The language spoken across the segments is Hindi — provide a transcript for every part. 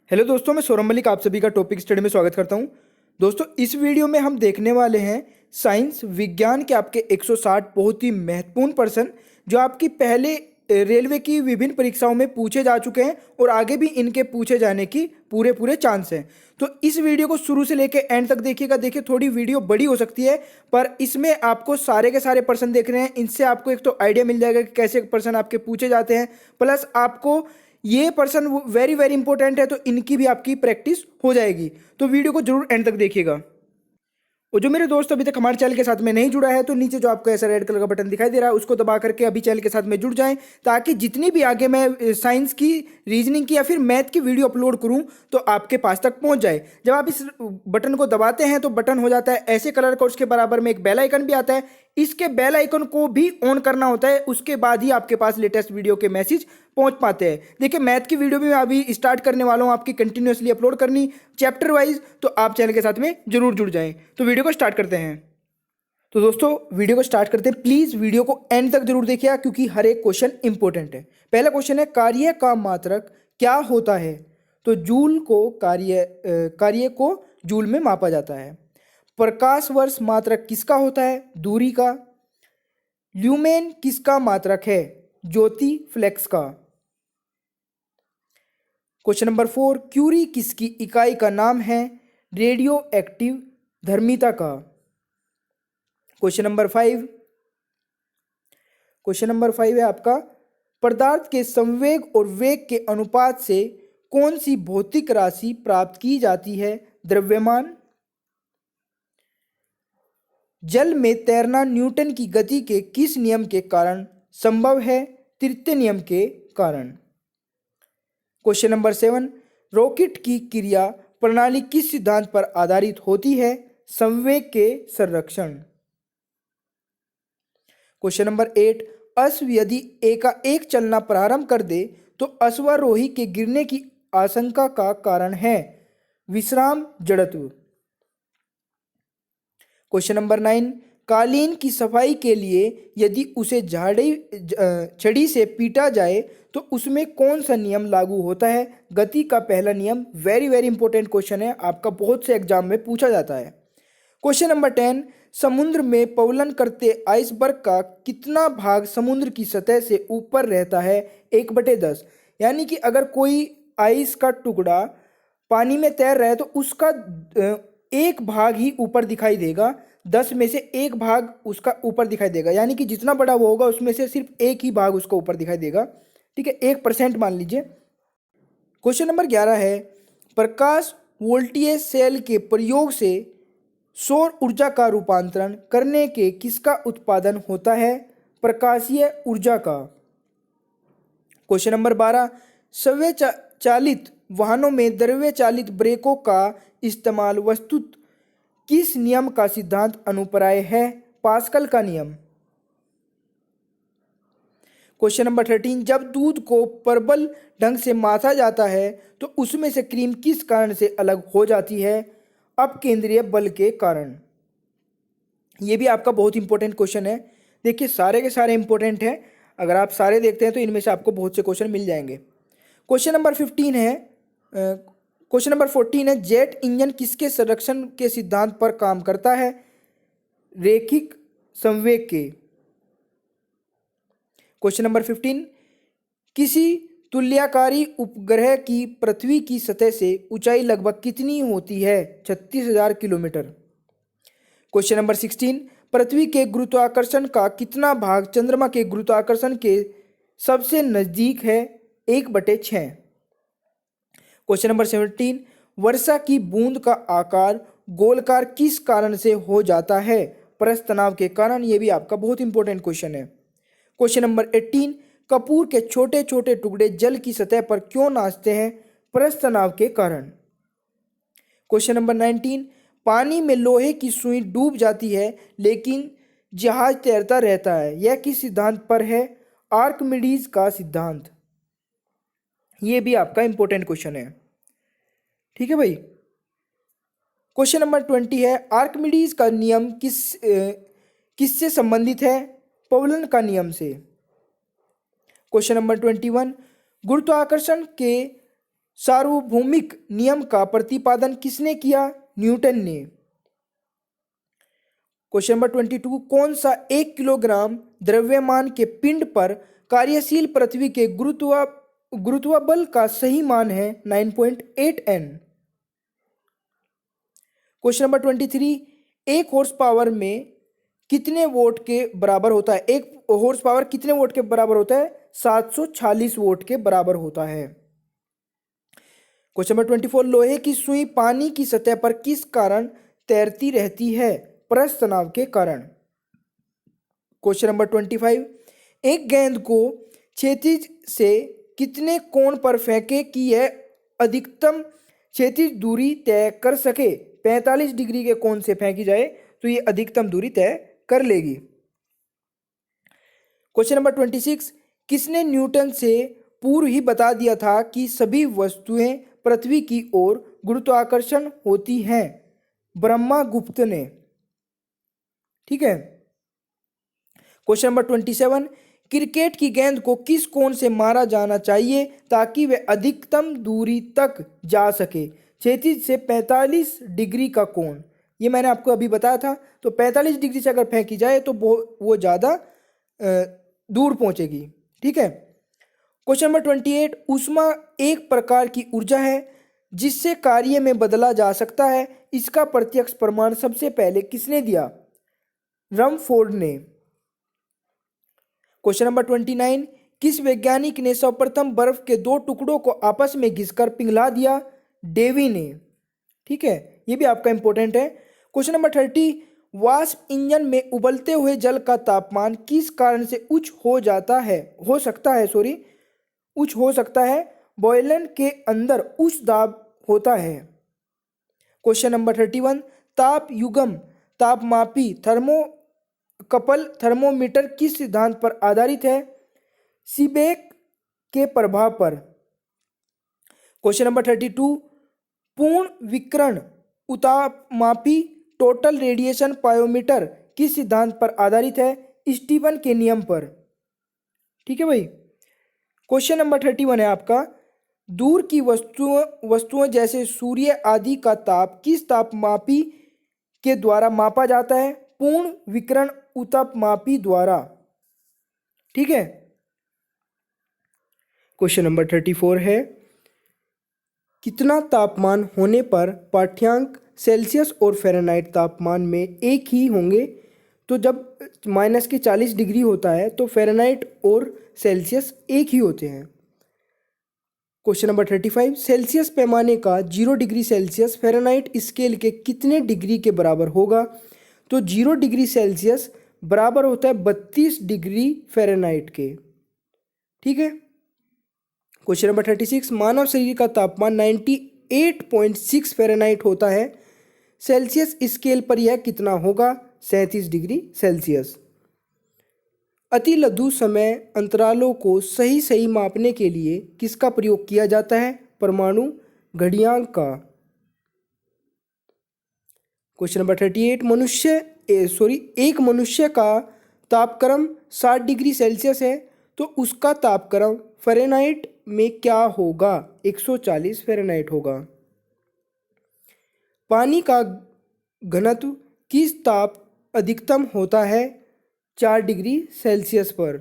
हेलो दोस्तों, मैं सौरभ मलिक आप सभी का टॉपिक स्टडी में स्वागत करता हूं। दोस्तों, इस वीडियो में हम देखने वाले हैं साइंस विज्ञान के आपके 160 बहुत ही महत्वपूर्ण प्रश्न जो आपकी पहले रेलवे की विभिन्न परीक्षाओं में पूछे जा चुके हैं और आगे भी इनके पूछे जाने की पूरे पूरे चांस हैं। तो इस वीडियो को शुरू से लेकर एंड तक देखिएगा। देखिए, थोड़ी वीडियो बड़ी हो सकती है पर इसमें आपको सारे के सारे प्रश्न देख रहे हैं, इनसे आपको एक तो आइडिया मिल जाएगा कि कैसे प्रश्न आपके पूछे जाते हैं, प्लस आपको ये पर्सन वेरी वेरी इंपॉर्टेंट है तो इनकी भी आपकी प्रैक्टिस हो जाएगी। तो वीडियो को जरूर एंड तक देखिएगा। और जो मेरे दोस्त अभी तक हमारे चैनल के साथ में नहीं जुड़ा है तो नीचे जो आपको ऐसा रेड कलर का बटन दिखाई दे रहा है उसको दबा करके अभी चैनल के साथ में जुड़ जाएं, ताकि जितनी भी आगे मैं साइंस की, रीजनिंग की या फिर मैथ की वीडियो अपलोड करूं तो आपके पास तक पहुंच जाए। जब आप इस बटन को दबाते हैं तो बटन हो जाता है ऐसे कलर का, उसके बराबर में एक बेल आइकन भी आता है, इसके बेल आइकन को भी ऑन करना होता है, उसके बाद ही आपके पास लेटेस्ट वीडियो के मैसेज पहुंच पाते हैं। देखिए, मैथ की वीडियो भी मैं अभी स्टार्ट करने वाला हूं आपकी कंटिन्यूअसली अपलोड करनी चैप्टर वाइज, तो आप चैनल के साथ में जरूर जुड़ जाएं। तो वीडियो को स्टार्ट करते हैं। तो दोस्तों, वीडियो को स्टार्ट करते हैं। प्लीज वीडियो को एंड तक जरूर देखिएगा क्योंकि हर एक क्वेश्चन इंपॉर्टेंट है। पहला क्वेश्चन है, कार्य का मात्रक क्या होता है? तो जूल को कार्य को जूल में मापा जाता है। प्रकाश वर्ष मात्रक किसका होता है? दूरी का। ल्यूमेन किसका मात्रक है? ज्योति फ्लेक्स का। क्वेश्चन नंबर 4, क्यूरी किसकी इकाई का नाम है? रेडियो एक्टिव धर्मिता का। क्वेश्चन नंबर 5 है आपका, पदार्थ के संवेग और वेग के अनुपात से कौन सी भौतिक राशि प्राप्त की जाती है? द्रव्यमान। जल में तैरना न्यूटन की गति के किस नियम के कारण संभव है? तृतीय नियम के कारण। क्वेश्चन नंबर 7, रॉकेट की क्रिया प्रणाली किस सिद्धांत पर आधारित होती है? संवेग के संरक्षण। क्वेश्चन नंबर 8, अश्व यदि एकाएक चलना प्रारंभ कर दे तो अश्वारोही के गिरने की आशंका का कारण है? विश्राम जड़त्व। क्वेश्चन नंबर 9, कालीन की सफाई के लिए यदि उसे छड़ी से पीटा जाए तो उसमें कौन सा नियम लागू होता है? गति का पहला नियम। वेरी वेरी इंपॉर्टेंट क्वेश्चन है, आपका बहुत से एग्जाम में पूछा जाता है। क्वेश्चन नंबर 10, समुद्र में पवलन करते आइसबर्ग का कितना भाग समुद्र की सतह से ऊपर रहता है? 1/10। यानी कि अगर कोई आइस का टुकड़ा पानी में तैर रहा है तो उसका एक भाग ही ऊपर दिखाई देगा, 10 में से एक भाग उसका ऊपर दिखाई देगा, यानी कि जितना बड़ा वो होगा उसमें से सिर्फ एक ही भाग उसको ऊपर दिखाई देगा। ठीक है, 1% मान लीजिए। क्वेश्चन नंबर 11 है, प्रकाश वोल्टेज सेल के प्रयोग से सौर ऊर्जा का रूपांतरण करने के किसका उत्पादन होता है? प्रकाशीय ऊर्जा का। क्वेश्चन नंबर 12, स्वयं चालित वाहनों में द्रव्य चालित ब्रेकों का इस्तेमाल वस्तुतः किस नियम का सिद्धांत अनुप्राय है? पास्कल का नियम। क्वेश्चन नंबर 13, जब दूध को प्रबल ढंग से माथा जाता है तो उसमें से क्रीम किस कारण से अलग हो जाती है? अपकेंद्रीय बल के कारण। यह भी आपका बहुत इंपॉर्टेंट क्वेश्चन है। देखिए, सारे के सारे इंपॉर्टेंट हैं, अगर आप सारे देखते हैं तो इनमें से आपको बहुत से क्वेश्चन मिल जाएंगे। क्वेश्चन नंबर 14 है, जेट इंजन किसके संरक्षण के सिद्धांत पर काम करता है? रैखिक संवेग के। क्वेश्चन नंबर 15, किसी तुल्यकारी उपग्रह की पृथ्वी की सतह से ऊंचाई लगभग कितनी होती है? 36,000 किलोमीटर। क्वेश्चन नंबर 16, पृथ्वी के गुरुत्वाकर्षण का कितना भाग चंद्रमा के गुरुत्वाकर्षण के सबसे नजदीक है? 1/6। क्वेश्चन नंबर 17, वर्षा की बूंद का आकार गोलाकार किस कारण से हो जाता है? पृष्ठ तनाव के कारण। यह भी आपका बहुत इंपॉर्टेंट क्वेश्चन है। क्वेश्चन नंबर 18, कपूर के छोटे छोटे टुकड़े जल की सतह पर क्यों नाचते हैं? पृष्ठ तनाव के कारण। क्वेश्चन नंबर 19, पानी में लोहे की सुई डूब जाती है लेकिन जहाज तैरता रहता है, यह किस सिद्धांत पर है? आर्किमिडीज का सिद्धांत। यह भी आपका इंपॉर्टेंट क्वेश्चन है। ठीक है भाई। क्वेश्चन नंबर 20 है, आर्किमिडीज का नियम किससे संबंधित है? पवलन का नियम से। क्वेश्चन नंबर 21, गुरुत्वाकर्षण के सार्वभौमिक नियम का प्रतिपादन किसने किया? न्यूटन ने। क्वेश्चन नंबर 22, कौन सा 1 किलोग्राम द्रव्यमान के पिंड पर कार्यशील पृथ्वी के गुरुत्वाबल का सही मान है? 9.8 N। क्वेश्चन नंबर 23, एक हॉर्स पावर में कितने वोट के बराबर होता है? एक हॉर्स पावर कितने वोट के बराबर होता है? 740 वोट के बराबर होता है। क्वेश्चन नंबर 24, लोहे की सुई पानी की सतह पर किस कारण तैरती रहती है? पृष्ठ तनाव के कारण। क्वेश्चन नंबर 25, एक गेंद को क्षैतिज से कितने कोण पर फेंके कि यह अधिकतम क्षैतिज दूरी तय कर सके? 45 डिग्री के कोण से फेंकी जाए तो ये अधिकतम दूरी तय कर लेगी। क्वेश्चन नंबर 26, किसने न्यूटन से पूर्व ही बता दिया था कि सभी वस्तुएं पृथ्वी की ओर गुरुत्वाकर्षण होती हैं? ब्रह्मगुप्त ने। ठीक है। क्वेश्चन नंबर 27, क्रिकेट की गेंद को किस कोण से मारा जाना चाहिए ताकि वह अधिकतम दूरी तक जा सके? क्षैतिज से 45 डिग्री का कोण, ये मैंने आपको अभी बताया था। तो 45 डिग्री से अगर फेंकी जाए तो वो ज़्यादा दूर पहुंचेगी। ठीक है। क्वेश्चन नंबर 28, ऊष्मा एक प्रकार की ऊर्जा है जिससे कार्य में बदला जा सकता है। इसका प्रत्यक्ष प्रमाण सबसे पहले किसने दिया? रमफोर्ड ने। क्वेश्चन नंबर 29, किस वैज्ञानिक ने सर्वप्रथम बर्फ के 2 टुकड़ों को आपस में घिसकर पिघला दिया? डेवी ने। ठीक है, ये भी आपका इंपॉर्टेंट है। क्वेश्चन नंबर 30, वाष्प इंजन में उबलते हुए जल का तापमान किस कारण से उच्च हो सकता है? बॉयलर के अंदर उच्च दाब होता है। क्वेश्चन नंबर 31, ताप युग्म तापमापी थर्मोमीटर किस सिद्धांत पर आधारित है? सीबेक के प्रभाव पर। क्वेश्चन नंबर 32, पूर्ण विकिरण उतापमापी टोटल रेडिएशन पायोमीटर किस सिद्धांत पर आधारित है? स्टीफन के नियम पर। ठीक है भाई। क्वेश्चन नंबर 31 है आपका, दूर की वस्तुओं जैसे सूर्य आदि का ताप किस तापमापी के द्वारा मापा जाता है? पूर्ण विकिरण उतापमापी द्वारा। ठीक है। क्वेश्चन नंबर 34 है, कितना तापमान होने पर पाठ्यांक सेल्सियस और फ़ारेनहाइट तापमान में एक ही होंगे? तो जब -40 डिग्री होता है तो फ़ारेनहाइट और सेल्सियस एक ही होते हैं। क्वेश्चन नंबर 35, सेल्सियस पैमाने का 0 डिग्री सेल्सियस फ़ारेनहाइट स्केल के कितने डिग्री के बराबर होगा? तो 0 डिग्री सेल्सियस बराबर होता है 32 डिग्री फ़ारेनहाइट के। ठीक है। क्वेश्चन नंबर 36, मानव शरीर का तापमान 98.6 फ़ारेनहाइट होता है। सेल्सियस स्केल पर यह कितना होगा? 37 डिग्री सेल्सियस। अति लघु समय अंतरालों को सही मापने के लिए किसका प्रयोग किया जाता है? परमाणु घड़ियाल का। क्वेश्चन नंबर 38, एक मनुष्य का तापक्रम 60 डिग्री सेल्सियस है तो उसका तापक्रम फ़ारेनहाइट में क्या होगा? 140 फ़ारेनहाइट होगा। पानी का घनत्व किस ताप अधिकतम होता है? 4 डिग्री सेल्सियस पर।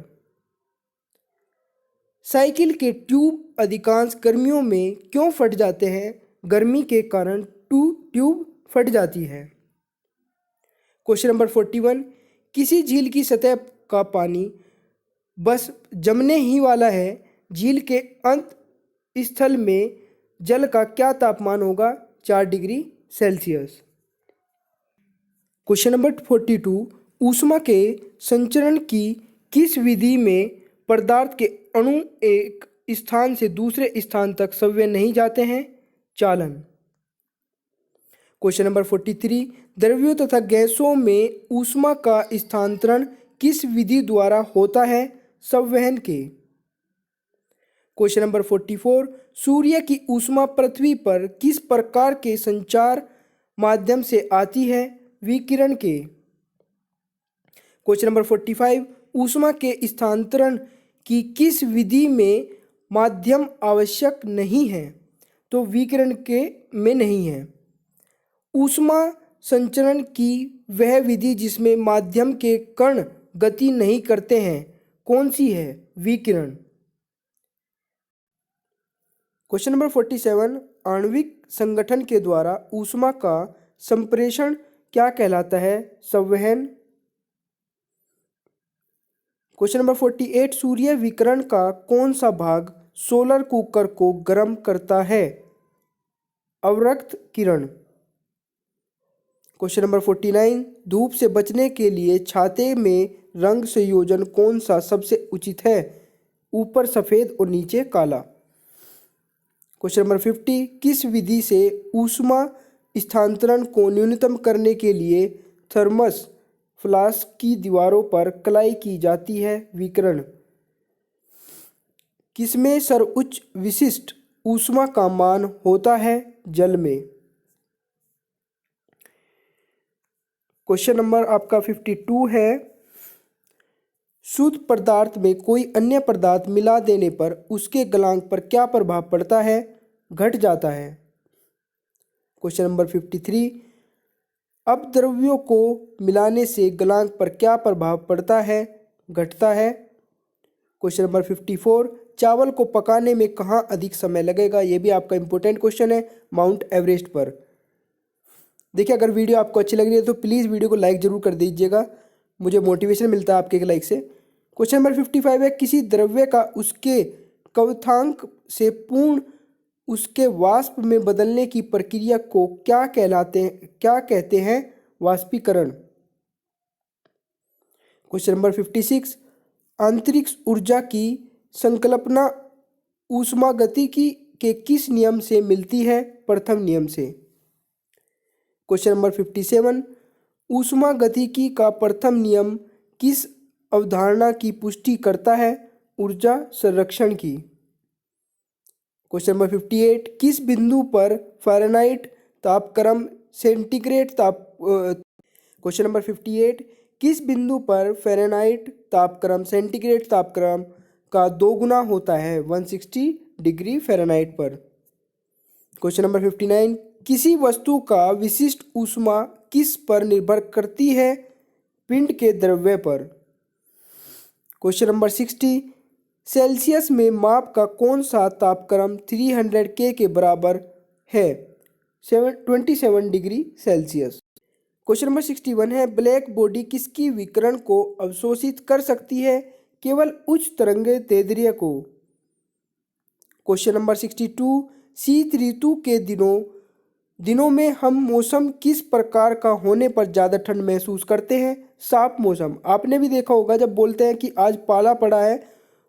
साइकिल के ट्यूब अधिकांश गर्मियों में क्यों फट जाते हैं? गर्मी के कारण ट्यूब फट जाती है। क्वेश्चन नंबर 41, किसी झील की सतह का पानी बस जमने ही वाला है। झील के अंत स्थल में जल का क्या तापमान होगा? 4 डिग्री सेल्सियस। क्वेश्चन नंबर 42, ऊष्मा के संचरण की किस विधि में पदार्थ के अणु एक स्थान से दूसरे स्थान तक स्वयं नहीं जाते हैं? चालन। क्वेश्चन नंबर 43, द्रव्यों तथा गैसों में ऊष्मा का स्थानांतरण किस विधि द्वारा होता है? संवहन के। क्वेश्चन नंबर 44, सूर्य की ऊष्मा पृथ्वी पर किस प्रकार के संचार माध्यम से आती है? विकिरण के। क्वेश्चन नंबर 45, ऊष्मा के स्थानांतरण की किस विधि में माध्यम आवश्यक नहीं है? तो विकिरण के में नहीं है। ऊष्मा संचरण की वह विधि जिसमें माध्यम के कण गति नहीं करते हैं कौन सी है? विकिरण। क्वेश्चन नंबर 47, आणविक संगठन के द्वारा ऊष्मा का संप्रेषण क्या कहलाता है? संवहन। क्वेश्चन नंबर 48, सूर्य विकिरण का कौन सा भाग सोलर कुकर को गर्म करता है? अवरक्त किरण। क्वेश्चन नंबर 49, धूप से बचने के लिए छाते में रंग संयोजन कौन सा सबसे उचित है? ऊपर सफेद और नीचे काला। क्वेश्चन नंबर 50, किस विधि से ऊष्मा स्थानांतरण को न्यूनतम करने के लिए थर्मस फ्लास्क की दीवारों पर कलाई की जाती है? विकिरण। किसमें सर्वोच्च विशिष्ट ऊष्मा का मान होता है? जल में। क्वेश्चन नंबर आपका 52 है, शुद्ध पदार्थ में कोई अन्य पदार्थ मिला देने पर उसके गलनांक पर क्या प्रभाव पड़ता है? घट जाता है। क्वेश्चन नंबर 53, अपद्रव्यों को मिलाने से गलनांक पर क्या प्रभाव पड़ता है? घटता है। क्वेश्चन नंबर 54, चावल को पकाने में कहाँ अधिक समय लगेगा? ये भी आपका इंपॉर्टेंट क्वेश्चन है, माउंट एवरेस्ट पर। देखिए, अगर वीडियो आपको अच्छी लग रही है तो प्लीज़ वीडियो को लाइक जरूर कर दीजिएगा, मुझे मोटिवेशन मिलता है आपके लाइक से। क्वेश्चन नंबर 55 है, किसी द्रव्य का उसके क्वथनांक से पूर्ण उसके वाष्प में बदलने की प्रक्रिया को क्या कहते हैं? वाष्पीकरण। क्वेश्चन नंबर 56, अंतरिक्ष ऊर्जा की संकल्पना ऊष्मागतिकी के किस नियम से मिलती है? प्रथम नियम से। क्वेश्चन नंबर 57, ऊष्मागतिकी का प्रथम नियम किस अवधारणा की पुष्टि करता है? ऊर्जा संरक्षण की। क्वेश्चन नंबर 58, किस बिंदु पर फ़ारेनहाइट तापक्रम सेंटीग्रेड क्वेश्चन नंबर 58, किस बिंदु पर फ़ारेनहाइट तापक्रम सेंटीग्रेड तापक्रम का 2 गुना होता है? 160 डिग्री फ़ारेनहाइट पर। क्वेश्चन नंबर 59, किसी वस्तु का विशिष्ट ऊष्मा किस पर निर्भर करती है? पिंड के द्रव्य पर। क्वेश्चन नंबर 60, सेल्सियस में माप का कौन सा तापक्रम 300 के बराबर है? 27 डिग्री सेल्सियस। क्वेश्चन नंबर 61 है, ब्लैक बॉडी किसकी विकिरण को अवशोषित कर सकती है? केवल उच्च तरंगे दैर्ध्य को। क्वेश्चन नंबर 62, शीत ऋतु के दिनों में हम मौसम किस प्रकार का होने पर ज़्यादा ठंड महसूस करते हैं? साफ मौसम। आपने भी देखा होगा जब बोलते हैं कि आज पाला पड़ा है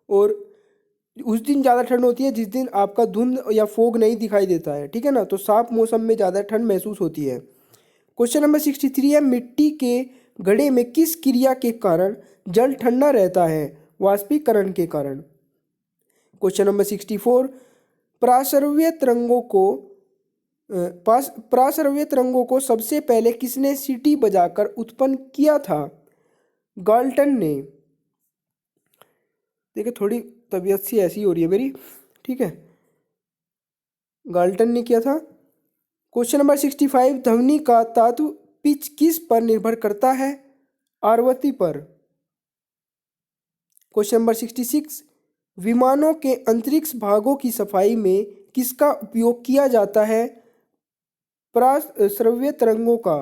और उस दिन ज़्यादा ठंड होती है जिस दिन आपका धुंध या फोग नहीं दिखाई देता है, ठीक है ना, तो साफ मौसम में ज़्यादा ठंड महसूस होती है। क्वेश्चन नंबर 63 है, मिट्टी के घड़े में किस क्रिया के कारण जल ठंडा रहता है? वाष्पीकरण के कारण। क्वेश्चन नंबर 64, प्रासरव्य तरंगों को सबसे पहले किसने सीटी बजाकर उत्पन्न किया था? गाल्टन ने। देखिए, थोड़ी तबीयत सी ऐसी हो रही है मेरी, ठीक है। गाल्टन ने किया था। क्वेश्चन नंबर 65, ध्वनि का धातु पिच किस पर निर्भर करता है? आवृत्ति पर। क्वेश्चन नंबर 66, विमानों के अंतरिक्ष भागों की सफाई में किसका उपयोग किया जाता है? प्रासरव्य तरंगों का।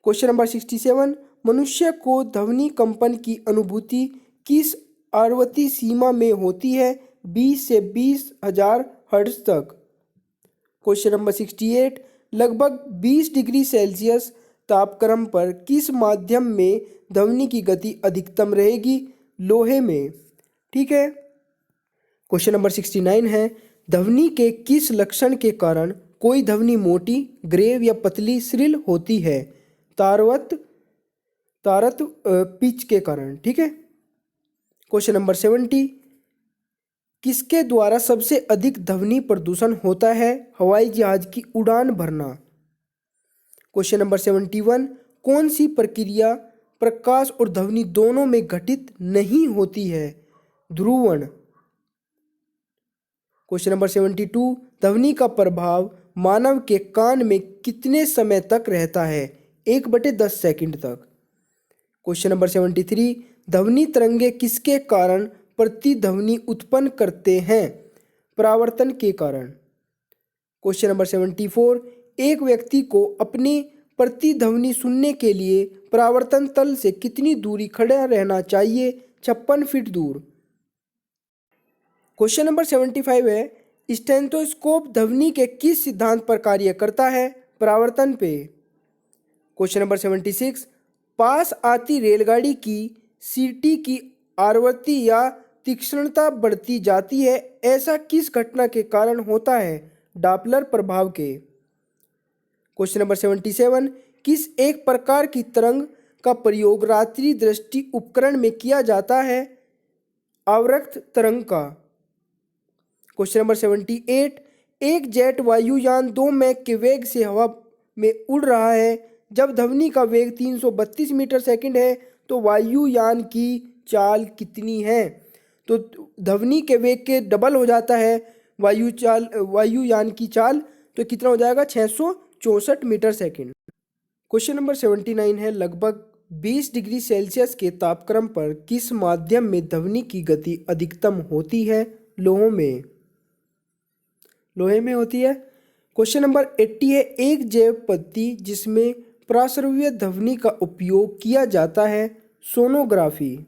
क्वेश्चन नंबर 67, मनुष्य को ध्वनि कंपन की अनुभूति किस आवृत्ति सीमा में होती है? 20 से 20,000 हर्ट्ज तक। क्वेश्चन नंबर 68, लगभग 20 डिग्री सेल्सियस तापक्रम पर किस माध्यम में ध्वनि की गति अधिकतम रहेगी? लोहे में, ठीक है। क्वेश्चन नंबर 69 है, ध्वनि के किस लक्षण के कारण कोई ध्वनि मोटी, ग्रेव या पतली, श्रिल होती है? तारत्व पिच के कारण, ठीक है। क्वेश्चन नंबर 70, किसके द्वारा सबसे अधिक ध्वनि प्रदूषण होता है? हवाई जहाज की उड़ान भरना। क्वेश्चन नंबर 71, कौन सी प्रक्रिया प्रकाश और ध्वनि दोनों में घटित नहीं होती है? ध्रुवण। क्वेश्चन नंबर 72, ध्वनि का प्रभाव मानव के कान में कितने समय तक रहता है? 1/10 सेकंड तक। क्वेश्चन नंबर 73, ध्वनि तरंगे किसके कारण प्रतिध्वनि उत्पन्न करते हैं? परावर्तन के कारण। क्वेश्चन नंबर 74, एक व्यक्ति को अपनी प्रतिध्वनि सुनने के लिए परावर्तन तल से कितनी दूरी खड़ा रहना चाहिए? 56 फीट दूर। क्वेश्चन नंबर 75 है, स्टेथोस्कोप ध्वनि के किस सिद्धांत पर कार्य करता है? परावर्तन पे। क्वेश्चन नंबर 76, पास आती रेलगाड़ी की सीटी की आवृत्ति या तीक्ष्णता बढ़ती जाती है, ऐसा किस घटना के कारण होता है? डॉपलर प्रभाव के। क्वेश्चन नंबर 77, किस एक प्रकार की तरंग का प्रयोग रात्रि दृष्टि उपकरण में किया जाता है? आवर्त तरंग का। क्वेश्चन नंबर 78, एक जेट वायुयान 2 मैक के वेग से हवा में उड़ रहा है। जब ध्वनि का वेग 332 मीटर सेकंड है तो वायुयान की चाल कितनी है? तो ध्वनि के वेग के डबल हो जाता है वायुयान की चाल, तो कितना हो जाएगा? 664 मीटर सेकंड। क्वेश्चन नंबर 79 है, लगभग 20 डिग्री सेल्सियस के तापक्रम पर किस माध्यम में ध्वनि की गति अधिकतम होती है? लोहे में होती है। क्वेश्चन नंबर 80 है, एक जैव पद्धति जिसमें प्राश्रव्य ध्वनि का उपयोग किया जाता है? सोनोग्राफी।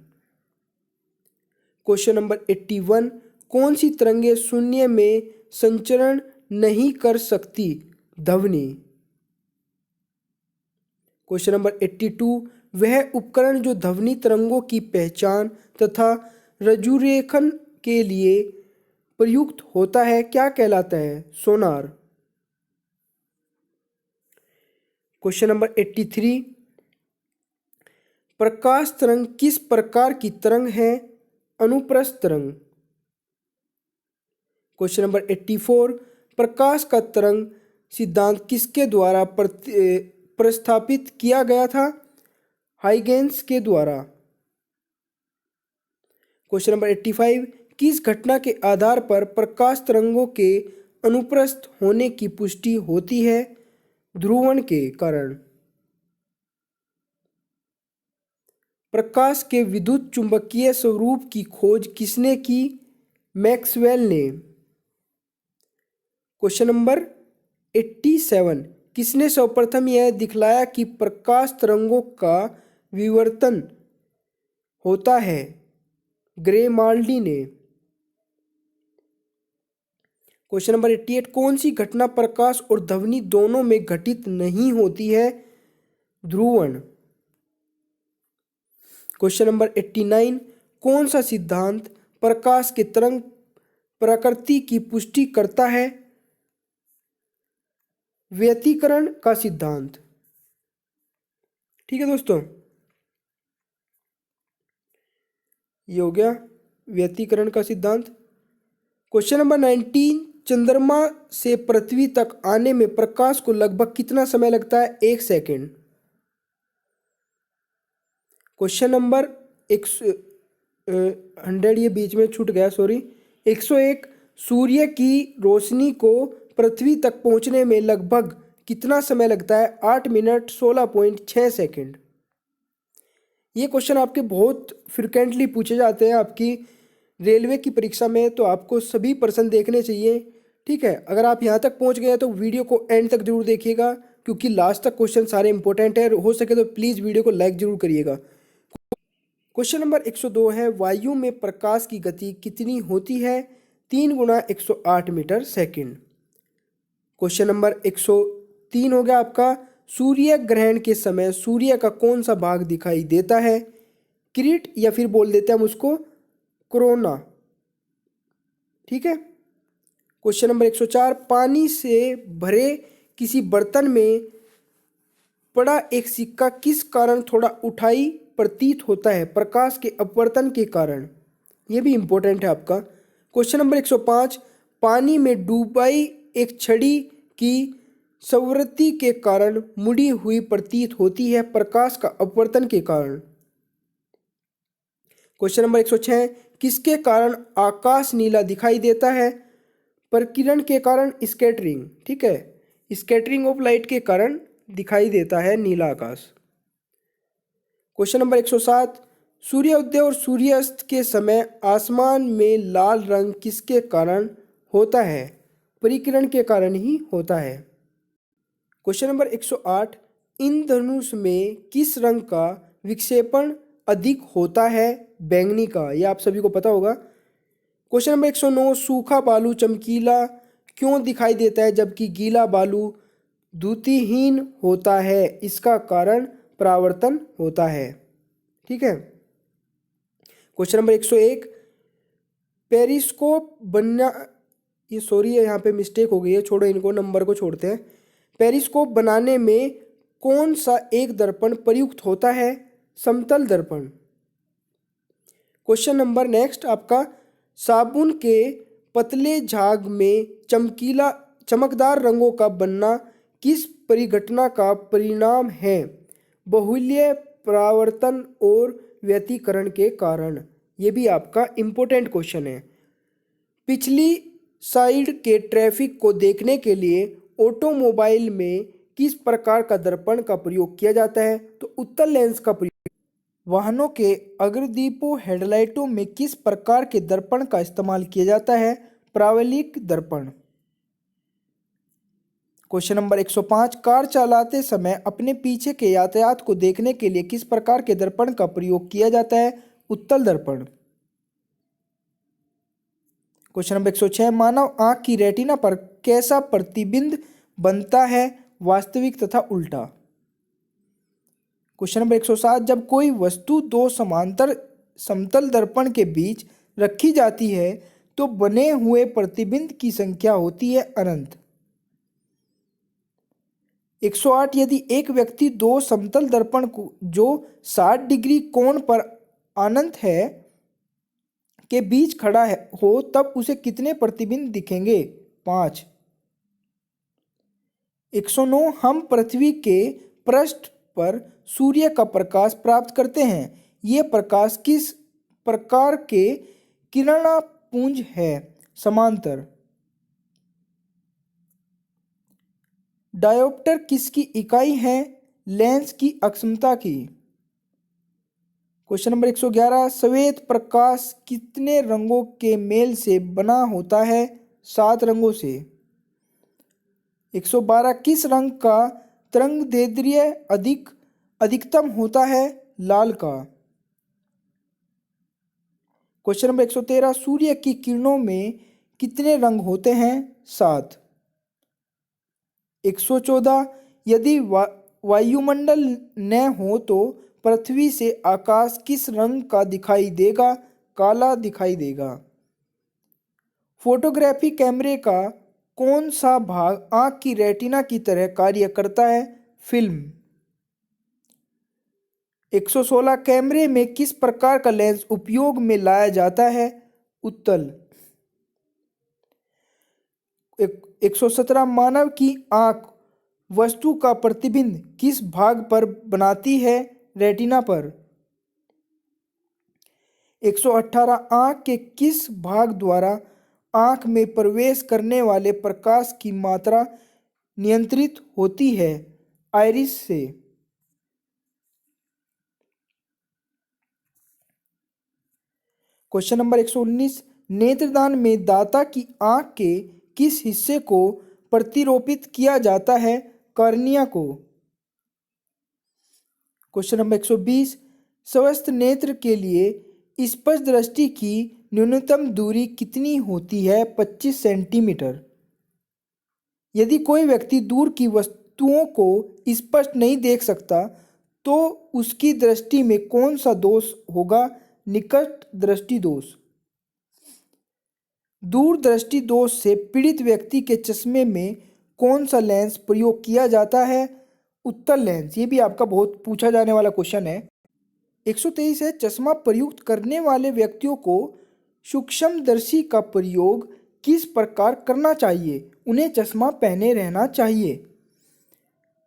क्वेश्चन नंबर 81, कौन सी तरंगें शून्य में संचरण नहीं कर सकती? ध्वनि। क्वेश्चन नंबर 82, वह उपकरण जो ध्वनि तरंगों की पहचान तथा रज्जुरेखन के लिए प्रयुक्त होता है, क्या कहलाता है? सोनार। क्वेश्चन नंबर 83, प्रकाश तरंग किस प्रकार की तरंग है? अनुप्रस्थ तरंग। क्वेश्चन नंबर 84, प्रकाश का तरंग सिद्धांत किसके द्वारा प्रस्तावित किया गया था? हाइगेंस के द्वारा। क्वेश्चन नंबर 85, किस घटना के आधार पर प्रकाश तरंगों के अनुप्रस्थ होने की पुष्टि होती है? ध्रुवण के कारण। प्रकाश के विद्युत चुंबकीय स्वरूप की खोज किसने की? मैक्सवेल ने। क्वेश्चन नंबर 87, किसने सर्वप्रथम यह दिखलाया कि प्रकाश तरंगों का विवर्तन होता है? ग्रेमाल्डी ने। क्वेश्चन नंबर 88, कौन सी घटना प्रकाश और ध्वनि दोनों में घटित नहीं होती है? ध्रुवण। क्वेश्चन नंबर 89, कौन सा सिद्धांत प्रकाश के तरंग प्रकृति की पुष्टि करता है? व्यतिकरण का सिद्धांत। ठीक है दोस्तों, ये हो गया व्यतिकरण का सिद्धांत। क्वेश्चन नंबर 19, चंद्रमा से पृथ्वी तक आने में प्रकाश को लगभग कितना समय लगता है? 1 सेकंड। क्वेश्चन नंबर 100, ये बीच में छूट गया, सॉरी। 101, सूर्य की रोशनी को पृथ्वी तक पहुंचने में लगभग कितना समय लगता है? 8 मिनट 16.6 सेकंड। ये क्वेश्चन आपके बहुत फ्रिक्वेंटली पूछे जाते हैं आपकी रेलवे की परीक्षा में, तो आपको सभी प्रश्न देखने चाहिए। ठीक है, अगर आप यहाँ तक पहुँच गए तो वीडियो को एंड तक जरूर देखिएगा, क्योंकि लास्ट तक क्वेश्चन सारे इंपॉर्टेंट है। हो सके तो प्लीज़ वीडियो को लाइक जरूर करिएगा। क्वेश्चन नंबर 102 है, वायु में प्रकाश की गति कितनी होती है? 3 × 108 मीटर सेकंड। क्वेश्चन नंबर 103 हो गया आपका, सूर्य ग्रहण के समय सूर्य का कौन सा भाग दिखाई देता है? किरीट, या फिर बोल देते हैं हम उसको कोरोना। ठीक है। क्वेश्चन नंबर 104, पानी से भरे किसी बर्तन में पड़ा एक सिक्का किस कारण थोड़ा उठाई प्रतीत होता है? प्रकाश के अपवर्तन के कारण। यह भी इंपॉर्टेंट है आपका। क्वेश्चन नंबर 105, पानी में डूबाई एक छड़ी की प्रवृत्ति के कारण मुड़ी हुई प्रतीत होती है? प्रकाश का अपवर्तन के कारण। क्वेश्चन नंबर 106, किसके कारण आकाश नीला दिखाई देता है? प्रकीर्णन के कारण स्कैटरिंग, ठीक है, स्कैटरिंग ऑफ लाइट के कारण दिखाई देता है नीला आकाश। क्वेश्चन नंबर 107, सूर्योदय और सूर्यास्त के समय आसमान में लाल रंग किसके कारण होता है? परिकिरण के कारण ही होता है। क्वेश्चन नंबर 108, इंद्रधनुष में किस रंग का विक्षेपण अधिक होता है? बैंगनी का, यह आप सभी को पता होगा। क्वेश्चन नंबर 109, सूखा बालू चमकीला क्यों दिखाई देता है जबकि गीला बालू द्युतिहीन होता है? इसका कारण परावर्तन होता है, ठीक है। क्वेश्चन नंबर 101, पेरिस्कोप बनना, ये सॉरी है यहाँ पे मिस्टेक हो गई है, छोड़ो इनको, नंबर को छोड़ते हैं। पेरिस्कोप बनाने में कौन सा एक दर्पण प्रयुक्त होता है? समतल दर्पण। क्वेश्चन नंबर नेक्स्ट आपका, साबुन के पतले झाग में चमकदार रंगों का बनना किस परिघटना का परिणाम है? बहुल्य, परावर्तन और व्यतिकरण के कारण। ये भी आपका इंपॉर्टेंट क्वेश्चन है। पिछली साइड के ट्रैफिक को देखने के लिए ऑटोमोबाइल में किस प्रकार का दर्पण का प्रयोग किया जाता है? तो उत्तल लेंस का प्रयोग। वाहनों के अग्रदीपों हेडलाइटों में किस प्रकार के दर्पण का इस्तेमाल किया जाता है? प्रावलिक दर्पण। क्वेश्चन नंबर 105, कार चलाते समय अपने पीछे के यातायात को देखने के लिए किस प्रकार के दर्पण का प्रयोग किया जाता है? उत्तल दर्पण। क्वेश्चन नंबर 106, मानव आंख की रेटिना पर कैसा प्रतिबिंब बनता है? वास्तविक तथा उल्टा। क्वेश्चन नंबर 107, जब कोई वस्तु दो समांतर समतल दर्पण के बीच रखी जाती है तो बने हुए प्रतिबिंब की संख्या होती है अनंत। 108, यदि एक व्यक्ति दो समतल दर्पण को जो 60 डिग्री कोण पर अनंत है के बीच खड़ा हो तब उसे कितने प्रतिबिंब दिखेंगे? 5। 109, हम पृथ्वी के पृष्ठ पर सूर्य का प्रकाश प्राप्त करते हैं। ये प्रकाश किस प्रकार के किरणपुंज है? समांतर। डायोप्टर किसकी इकाई है? लेंस की अक्षमता की। क्वेश्चन नंबर 111, श्वेत प्रकाश कितने रंगों के मेल से बना होता है? 7 रंगों से। 112, किस रंग का तरंगदैर्ध्य अधिकतम होता है? लाल का। क्वेश्चन नंबर 113, सूर्य की किरणों में कितने रंग होते हैं? 7। 114, यदि वायुमंडल न हो तो पृथ्वी से आकाश किस रंग का दिखाई देगा? काला दिखाई देगा। फोटोग्राफी कैमरे का कौन सा भाग आंख की रेटिना की तरह कार्य करता है? फिल्म। 116, कैमरे में किस प्रकार का लेंस उपयोग में लाया जाता है? उत्तल। 117, मानव की आंख वस्तु का प्रतिबिंब किस भाग पर बनाती है? रेटिना पर। 118, आंख के किस भाग द्वारा आंख में प्रवेश करने वाले प्रकाश की मात्रा नियंत्रित होती है? आइरिस से। क्वेश्चन नंबर 119, नेत्रदान में दाता की आंख के किस हिस्से को प्रतिरोपित किया जाता है? कॉर्निया को। क्वेश्चन नंबर 120, स्वस्थ नेत्र के लिए स्पष्ट दृष्टि की न्यूनतम दूरी कितनी होती है? 25 सेंटीमीटर। यदि कोई व्यक्ति दूर की वस्तुओं को स्पष्ट नहीं देख सकता तो उसकी दृष्टि में कौन सा दोष होगा? निकट दृष्टि दोष। दूरदृष्टि दोष से पीड़ित व्यक्ति के चश्मे में कौन सा लेंस प्रयोग किया जाता है? उत्तल लेंस। ये भी आपका बहुत पूछा जाने वाला क्वेश्चन है। 123 है, चश्मा प्रयुक्त करने वाले व्यक्तियों को सूक्ष्मदर्शी का प्रयोग किस प्रकार करना चाहिए? उन्हें चश्मा पहने रहना चाहिए।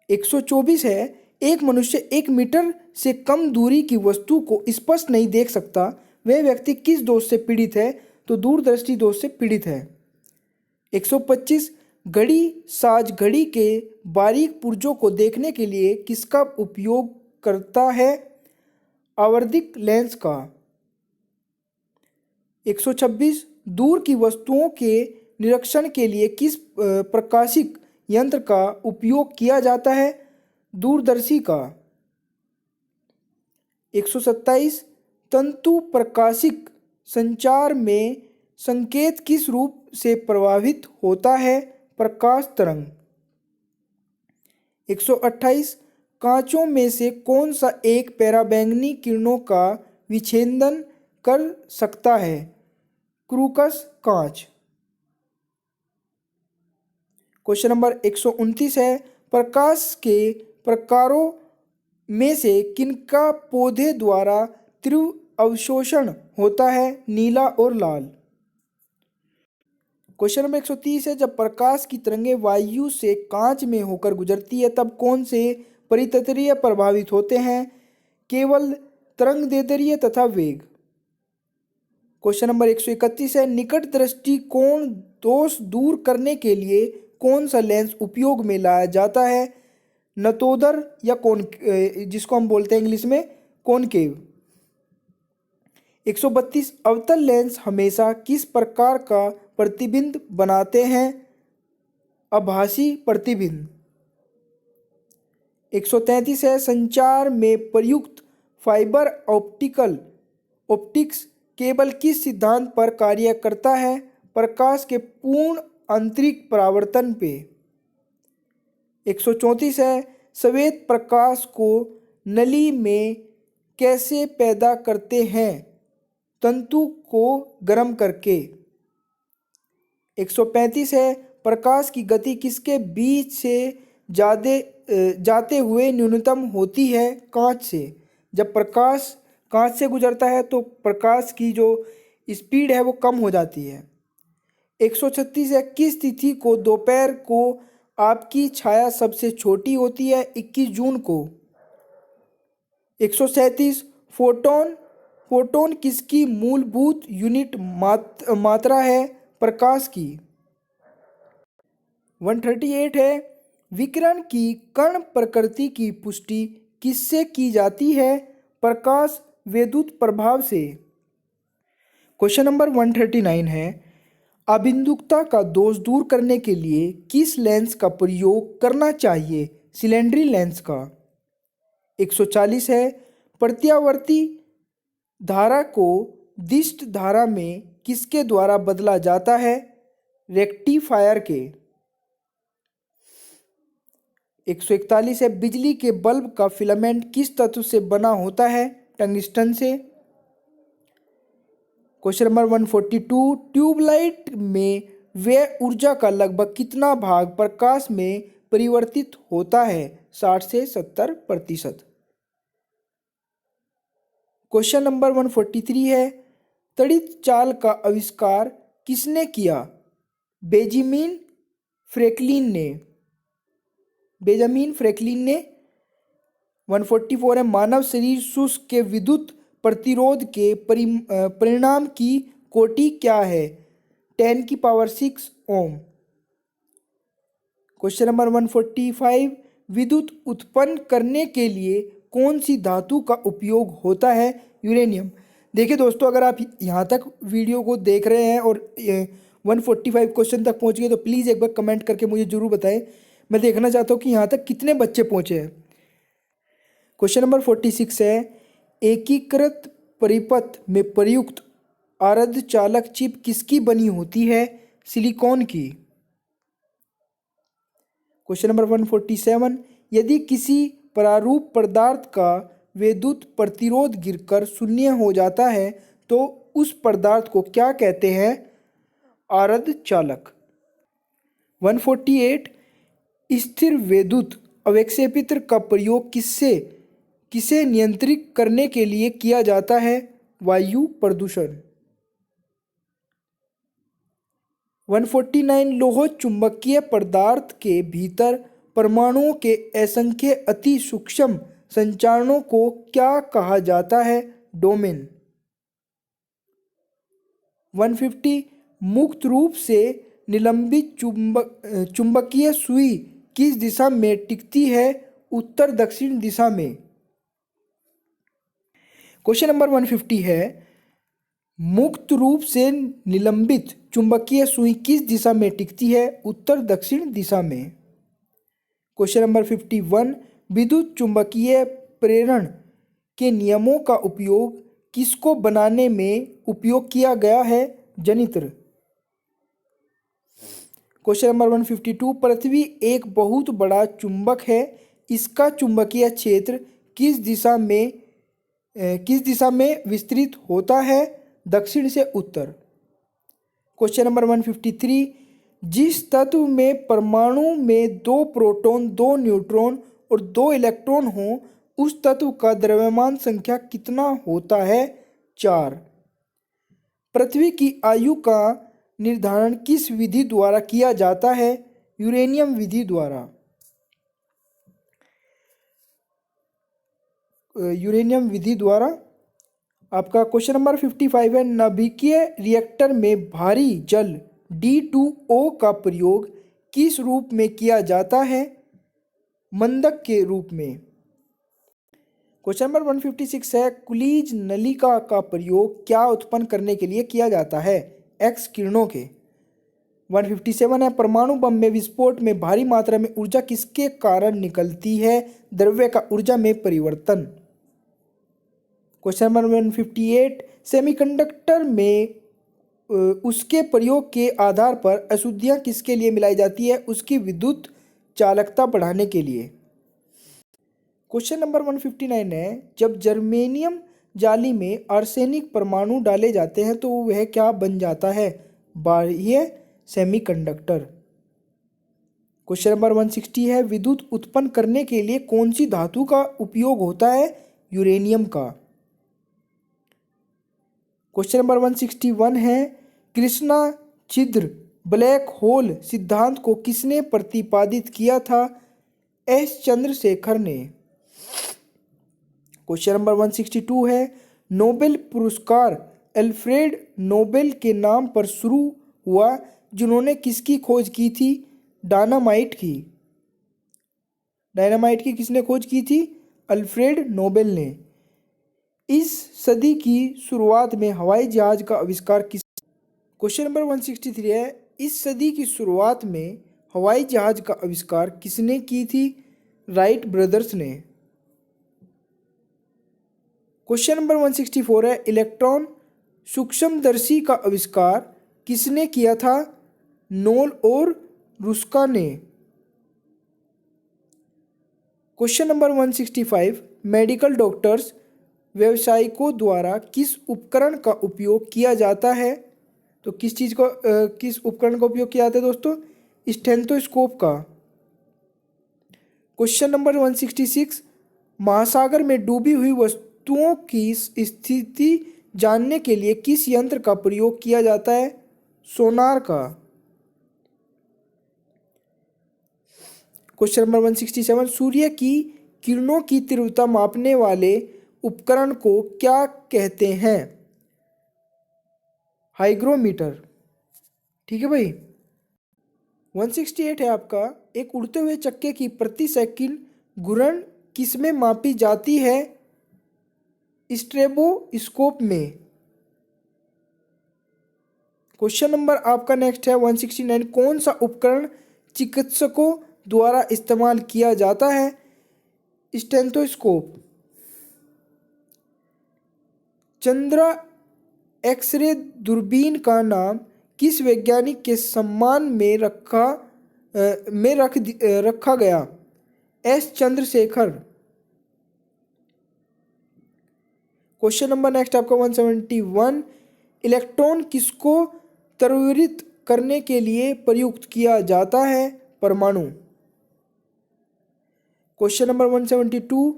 124 है, एक मनुष्य 1 मीटर से कम दूरी की वस्तु को स्पष्ट नहीं देख सकता, वह व्यक्ति किस दोष से पीड़ित है? तो दूरदृष्टि दोष से पीड़ित है। 125 घड़ी साज घड़ी के बारीक पुर्जों को देखने के लिए किसका उपयोग करता है? आवर्धिक लेंस का। 126 दूर की वस्तुओं के निरीक्षण के लिए किस प्रकाशिक यंत्र का उपयोग किया जाता है? दूरदर्शी का। 127 तंतु प्रकाशिक संचार में संकेत किस रूप से प्रभावित होता है? प्रकाश तरंग। 128 कांचों में से कौन सा एक पराबैंगनी किरणों का विच्छेदन कर सकता है? क्रूकस कांच। क्वेश्चन नंबर 129 है, प्रकाश के प्रकारों में से किनका पौधे द्वारा तीव्र अवशोषण होता है? नीला और लाल। क्वेश्चन नंबर 130 है, जब प्रकाश की तरंगें वायु से कांच में होकर गुजरती है तब कौन से परितंत्रीय प्रभावित होते हैं? केवल तरंग दैर्ध्य तथा वेग। क्वेश्चन नंबर 131 है, निकट दृष्टि कोण दोष दूर करने के लिए कौन सा लेंस उपयोग में लाया जाता है? नतोदर या जिसको हम बोलते हैं इंग्लिश में कॉनकेव। 132 अवतल लेंस हमेशा किस प्रकार का प्रतिबिंब बनाते हैं? आभासी प्रतिबिंब। 133 है, संचार में प्रयुक्त फाइबर ऑप्टिक्स केवल किस सिद्धांत पर कार्य करता है? प्रकाश के पूर्ण आंतरिक परावर्तन पे। 134 है, श्वेत प्रकाश को नली में कैसे पैदा करते हैं? तंतु को गर्म करके। 135 है, प्रकाश की गति किसके बीच से जाते हुए न्यूनतम होती है? कांच से। जब प्रकाश कांच से गुजरता है तो प्रकाश की जो स्पीड है वो कम हो जाती है। 136 है, किस तिथि को दोपहर को आपकी छाया सबसे छोटी होती है? 21 जून को। 137 फोटोन किसकी मूलभूत यूनिट मात्रा है? प्रकाश की। 138 है, विकिरण की कण प्रकृति की पुष्टि किससे की जाती है? प्रकाश विद्युत प्रभाव से। क्वेश्चन नंबर 139 है, अबिंदुकता का दोष दूर करने के लिए किस लेंस का प्रयोग करना चाहिए? सिलेंडरी लेंस का। 140 है, प्रत्यावर्ती धारा को दिष्ट धारा में किसके द्वारा बदला जाता है? रेक्टिफायर के। 141 है, बिजली के बल्ब का फिलामेंट किस तत्व से बना होता है? टंगस्टन से। क्वेश्चन नंबर 142, ट्यूबलाइट में व्यय ऊर्जा का लगभग कितना भाग प्रकाश में परिवर्तित होता है? 60 से 70%। क्वेश्चन नंबर 143 है, तड़ित चाल का आविष्कार किसने किया? बेंजामिन फ्रैंकलिन ने। 144 है, मानव शरीर शुष्क के विद्युत प्रतिरोध के परिणाम की कोटि क्या है? 10⁶ ओम। क्वेश्चन नंबर 145, विद्युत उत्पन्न करने के लिए कौन सी धातु का उपयोग होता है? यूरेनियम। देखिए दोस्तों, अगर आप यहाँ तक वीडियो को देख रहे हैं और 145 क्वेश्चन तक पहुँच गए तो प्लीज़ एक बार कमेंट करके मुझे ज़रूर बताएं। मैं देखना चाहता हूँ कि यहाँ तक कितने बच्चे पहुँचे हैं। क्वेश्चन नंबर 46 है, एकीकृत परिपथ में प्रयुक्त अर्धचालक चिप किसकी बनी होती है? सिलिकॉन की। क्वेश्चन नंबर 147, यदि किसी प्रारूप पदार्थ का विद्युत प्रतिरोध गिरकर शून्य हो जाता है तो उस पदार्थ को क्या कहते हैं? अर्धचालक। 148, स्थिर विद्युत अवक्षेपित्र का प्रयोग किसे नियंत्रित करने के लिए किया जाता है? वायु प्रदूषण। 149, लौह चुंबकीय पदार्थ के भीतर परमाणुओं के असंख्य अति सूक्ष्म संचारणों को क्या कहा जाता है? डोमेन। 150, मुक्त रूप से निलंबित चुंबकीय सुई किस दिशा में टिकती है? उत्तर दक्षिण दिशा में। क्वेश्चन नंबर 150 है, मुक्त रूप से निलंबित चुंबकीय सुई किस दिशा में टिकती है? उत्तर दक्षिण दिशा में। क्वेश्चन नंबर 51, विद्युत चुंबकीय प्रेरण के नियमों का उपयोग किसको बनाने में उपयोग किया गया है? जनित्र। क्वेश्चन नंबर 152, पृथ्वी एक बहुत बड़ा चुंबक है, इसका चुंबकीय क्षेत्र किस दिशा में विस्तृत होता है? दक्षिण से उत्तर। क्वेश्चन नंबर 153, जिस तत्व में परमाणु में 2 प्रोटॉन 2 न्यूट्रॉन और 2 इलेक्ट्रॉन हों उस तत्व का द्रव्यमान संख्या कितना होता है? 4। पृथ्वी की आयु का निर्धारण किस विधि द्वारा किया जाता है? यूरेनियम विधि द्वारा। यूरेनियम विधि द्वारा। आपका क्वेश्चन नंबर 55 है, नाभिकीय रिएक्टर में भारी जल D2O का प्रयोग किस रूप में किया जाता है? मंदक के रूप में। क्वेश्चन नंबर 156 है, कुलीज नलिका का प्रयोग क्या उत्पन्न करने के लिए किया जाता है? एक्स किरणों के। 157 है, परमाणु बम में विस्फोट में भारी मात्रा में ऊर्जा किसके कारण निकलती है? द्रव्य का ऊर्जा में परिवर्तन। क्वेश्चन नंबर 158, सेमीकंडक्टर में उसके प्रयोग के आधार पर अशुद्धियां किसके लिए मिलाई जाती है? उसकी विद्युत चालकता बढ़ाने के लिए। क्वेश्चन नंबर 159 है, जब जर्मेनियम जाली में आर्सेनिक परमाणु डाले जाते हैं तो वह क्या बन जाता है? बाह्य सेमीकंडक्टर। क्वेश्चन नंबर 160 है, विद्युत उत्पन्न करने के लिए कौन सी धातु का उपयोग होता है? यूरेनियम का। क्वेश्चन नंबर 161 है, कृष्णा छिद्र ब्लैक होल सिद्धांत को किसने प्रतिपादित किया था? एस चंद्रशेखर ने। क्वेश्चन नंबर 162 है, नोबेल पुरस्कार अल्फ्रेड नोबेल के नाम पर शुरू हुआ, जिन्होंने किसकी खोज की थी? डायनामाइट की। डायनामाइट की किसने खोज की थी? अल्फ्रेड नोबेल ने। इस सदी की शुरुआत में हवाई जहाज का आविष्कार किस। क्वेश्चन नंबर 163 है, इस सदी की शुरुआत में हवाई जहाज का आविष्कार किसने की थी? राइट ब्रदर्स ने। क्वेश्चन नंबर 164 है, इलेक्ट्रॉन सूक्ष्मदर्शी का आविष्कार किसने किया था? नोल और रुस्का ने। क्वेश्चन नंबर 165, मेडिकल डॉक्टर्स व्यावसायिकों द्वारा किस उपकरण का उपयोग किया जाता है? तो किस उपकरण का उपयोग किया जाता है दोस्तों? स्टेथोस्कोप का। क्वेश्चन नंबर 166, महासागर में डूबी हुई वस्तुओं की स्थिति जानने के लिए किस यंत्र का प्रयोग किया जाता है? सोनार का। क्वेश्चन नंबर 167, सूर्य की किरणों की तीव्रता मापने वाले उपकरण को क्या कहते हैं? हाइग्रोमीटर। ठीक है भाई। 168 है आपका, एक उड़ते हुए चक्के की प्रति सेकंड घूर्ण किसमें मापी जाती है? स्ट्रेबोस्कोप में। क्वेश्चन नंबर आपका नेक्स्ट है 169, कौन सा उपकरण चिकित्सकों द्वारा इस्तेमाल किया जाता है? स्टेथोस्कोप। चंद्रा एक्सरे दूरबीन का नाम किस वैज्ञानिक के सम्मान में रखा गया? S Chandrashekhar. Question number next आपका 171, इलेक्ट्रॉन किसको त्वरित करने के लिए प्रयुक्त किया जाता है? परमाणु। क्वेश्चन नंबर 172,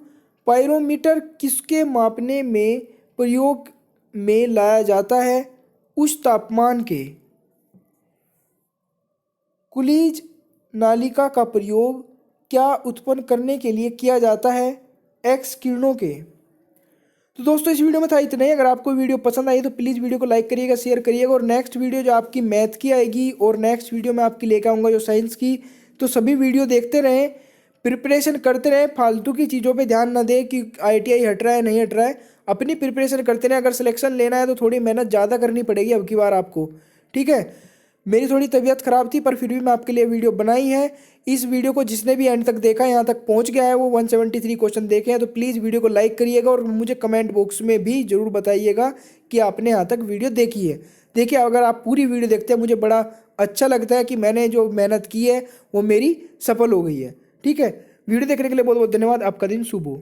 पायरोमीटर किसके मापने में प्रयोग में लाया जाता है? उच्च तापमान के। कुलीज नालिका का प्रयोग क्या उत्पन्न करने के लिए किया जाता है? एक्स किरणों के। तो दोस्तों इस वीडियो में था इतना ही। अगर आपको वीडियो पसंद आई तो प्लीज़ वीडियो को लाइक करिएगा, शेयर करिएगा। और नेक्स्ट वीडियो जो आपकी मैथ की आएगी और नेक्स्ट वीडियो में आपकी लेकर आऊँगा जो साइंस की, तो सभी वीडियो देखते रहें, प्रिपरेशन करते रहें, फालतू की चीज़ों पे ध्यान ना दें कि ITI हट रहा है नहीं हट रहा है। अपनी प्रिपरेशन करते रहें। अगर सिलेक्शन लेना है तो थोड़ी मेहनत ज़्यादा करनी पड़ेगी अब की बार आपको, ठीक है। मेरी थोड़ी तबीयत ख़राब थी पर फिर भी मैं आपके लिए वीडियो बनाई है। इस वीडियो को जिसने भी एंड तक देखा, यहाँ तक पहुँच गया है, वो 173 क्वेश्चन देखे हैं, तो प्लीज़ वीडियो को लाइक करिएगा और मुझे कमेंट बॉक्स में भी ज़रूर बताइएगा कि आपने यहाँ तक वीडियो देखी है। देखिए, अगर आप पूरी वीडियो देखते हैं मुझे बड़ा अच्छा लगता है कि मैंने जो मेहनत की है वो मेरी सफल हो गई है, ठीक है। वीडियो देखने के लिए बहुत बहुत धन्यवाद। आपका दिन शुभ हो।